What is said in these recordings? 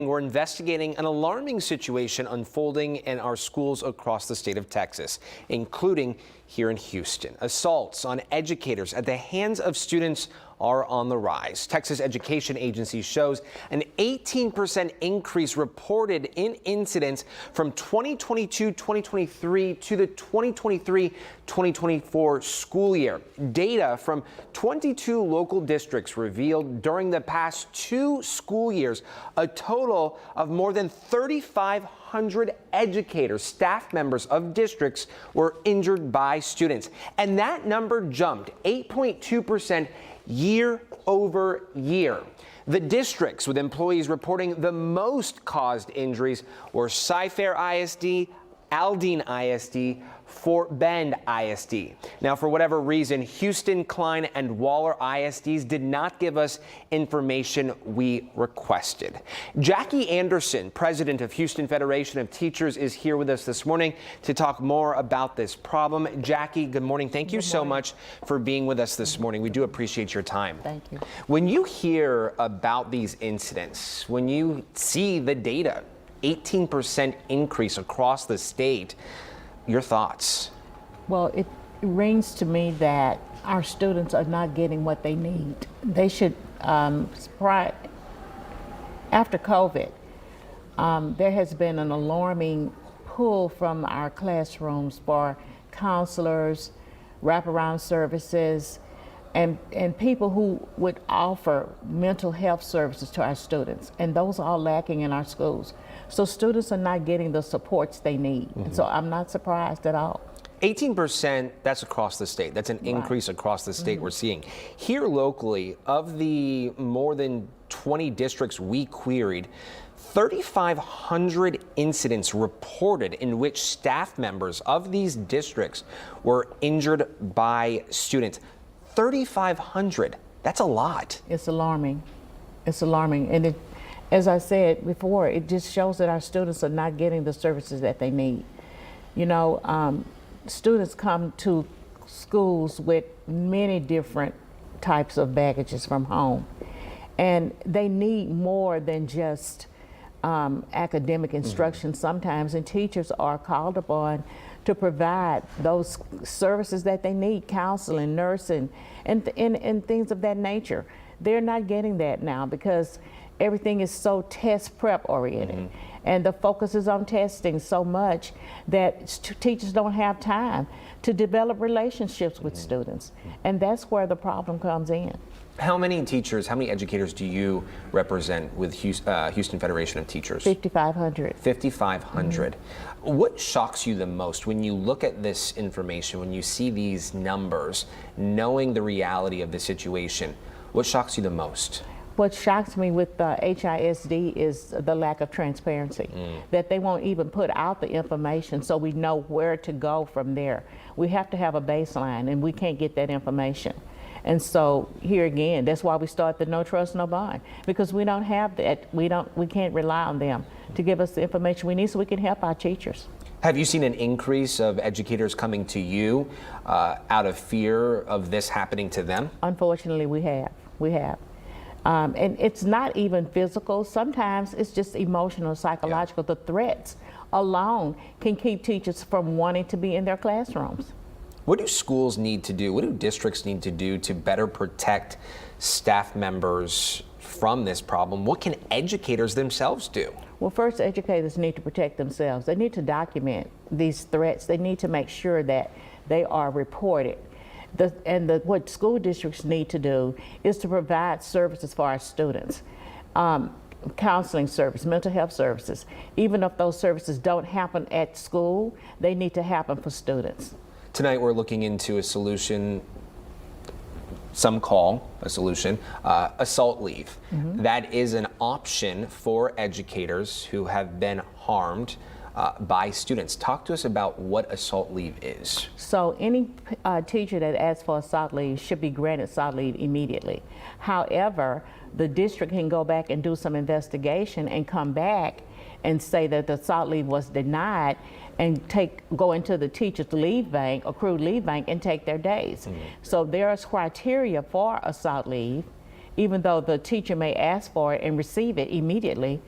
We're investigating an alarming situation unfolding in our schools across the state of Texas, including here in Houston. Assaults on educators at the hands of students are on the rise. Texas Education Agency shows an 18% increase reported in incidents from 2022-2023 to the 2023-2024 school year. Data from 22 local districts revealed during the past 2 school years a total of more than 3,500 educators, staff members of districts were injured by students. And that number jumped 8.2% year over year. The districts with employees reporting the most caused injuries were Cy-Fair ISD, Aldine ISD, Fort Bend ISD. Now, for whatever reason, Houston, Klein, and Waller ISDs did not give us information we requested. Jackie Anderson, president of Houston Federation of Teachers, is here with us this morning to talk more about this problem. Jackie, good morning. Thank you so much for being with us this morning. We do appreciate your time. Thank you. When you hear about these incidents, when you see the data, 18% increase across the state, your thoughts? Well, it rings to me that our students are not getting what they need. They should, after COVID, there has been an alarming pull from our classrooms for counselors, wraparound services, and people who would offer mental health services to our students. And those are all lacking in our schools. So students are not getting the supports they need. And so I'm not surprised at all. 18%, that's across the state. That's an increase across the state we're seeing. Here locally, of the more than 20 districts we queried, 3,500 incidents reported in which staff members of these districts were injured by students. 3,500, that's a lot. It's alarming. It's alarming. And it, as I said before, it just shows that our students are not getting the services that they need. You know, students come to schools with many different types of baggages from home, and they need more than just academic instruction sometimes, and teachers are called upon to provide those services that they need, counseling, nursing, and things of that nature. They're not getting that now because everything is so test prep oriented, and the focus is on testing so much that teachers don't have time to develop relationships with students, and that's where the problem comes in. How many teachers, how many educators do you represent with Houston Federation of Teachers? 5,500. 5,500. What shocks you the most when you look at this information, when you see these numbers, knowing the reality of the situation? What shocks you the most? What shocks me with the HISD is the lack of transparency, that they won't even put out the information so we know where to go from there. We have to have a baseline, and we can't get that information. And so here again, that's why we start the No Trust, No Bond, because we don't have that. We can't rely on them to give us the information we need so we can help our teachers. Have you seen an increase of educators coming to you out of fear of this happening to them? Unfortunately, we have. And it's not even physical. Sometimes it's just emotional, psychological. The threats alone can keep teachers from wanting to be in their classrooms. What do schools need to do? What do districts need to do to better protect staff members from this problem? What can educators themselves do? Well, first, educators need to protect themselves. They need to document these threats. They need to make sure that they are reported. What school districts need to do is to provide services for our students. Counseling service, mental health services. Even if those services don't happen at school, they need to happen for students. Tonight we're looking into a solution, some call a solution, assault leave. That is an option for educators who have been harmed by students. Talk to us about what assault leave is. So any teacher that asks for assault leave should be granted assault leave immediately. However, the district can go back and do some investigation and come back and say that the assault leave was denied and go into the teacher's leave bank, accrued leave bank, and take their days. So there's criteria for assault leave, even though the teacher may ask for it and receive it immediately.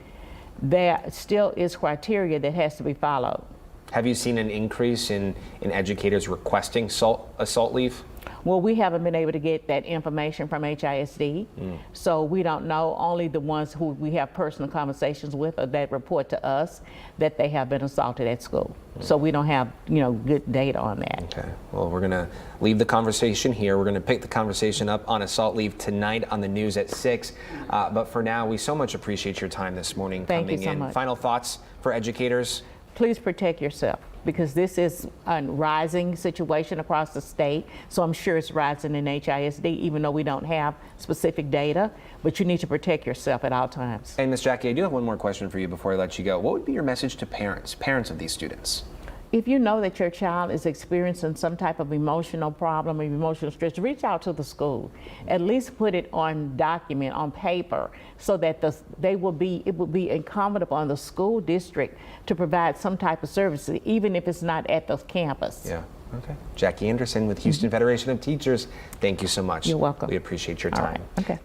there still is criteria that has to be followed. Have you seen an increase in educators requesting assault leave? Well, we haven't been able to get that information from HISD, so we don't know. Only the ones who we have personal conversations with or that report to us that they have been assaulted at school. So we don't have, good data on that. Okay. Well, we're going to leave the conversation here. We're going to pick the conversation up on assault leave tonight on the news at 6. But for now, we so much appreciate your time this morning Thank you coming so in. much. Final thoughts for educators? Please protect yourself, because this is a rising situation across the state. So I'm sure it's rising in HISD, even though we don't have specific data, but you need to protect yourself at all times. And Ms. Jackie, I do have one more question for you before I let you go. What would be your message to parents of these students? If you know that your child is experiencing some type of emotional problem or emotional stress, reach out to the school. At least put it on document, on paper, so that it will be incumbent upon the school district to provide some type of services, even if it's not at the campus. Yeah. Okay. Jackie Anderson with Houston Federation of Teachers, thank you so much. You're welcome. We appreciate your time. All right. Okay.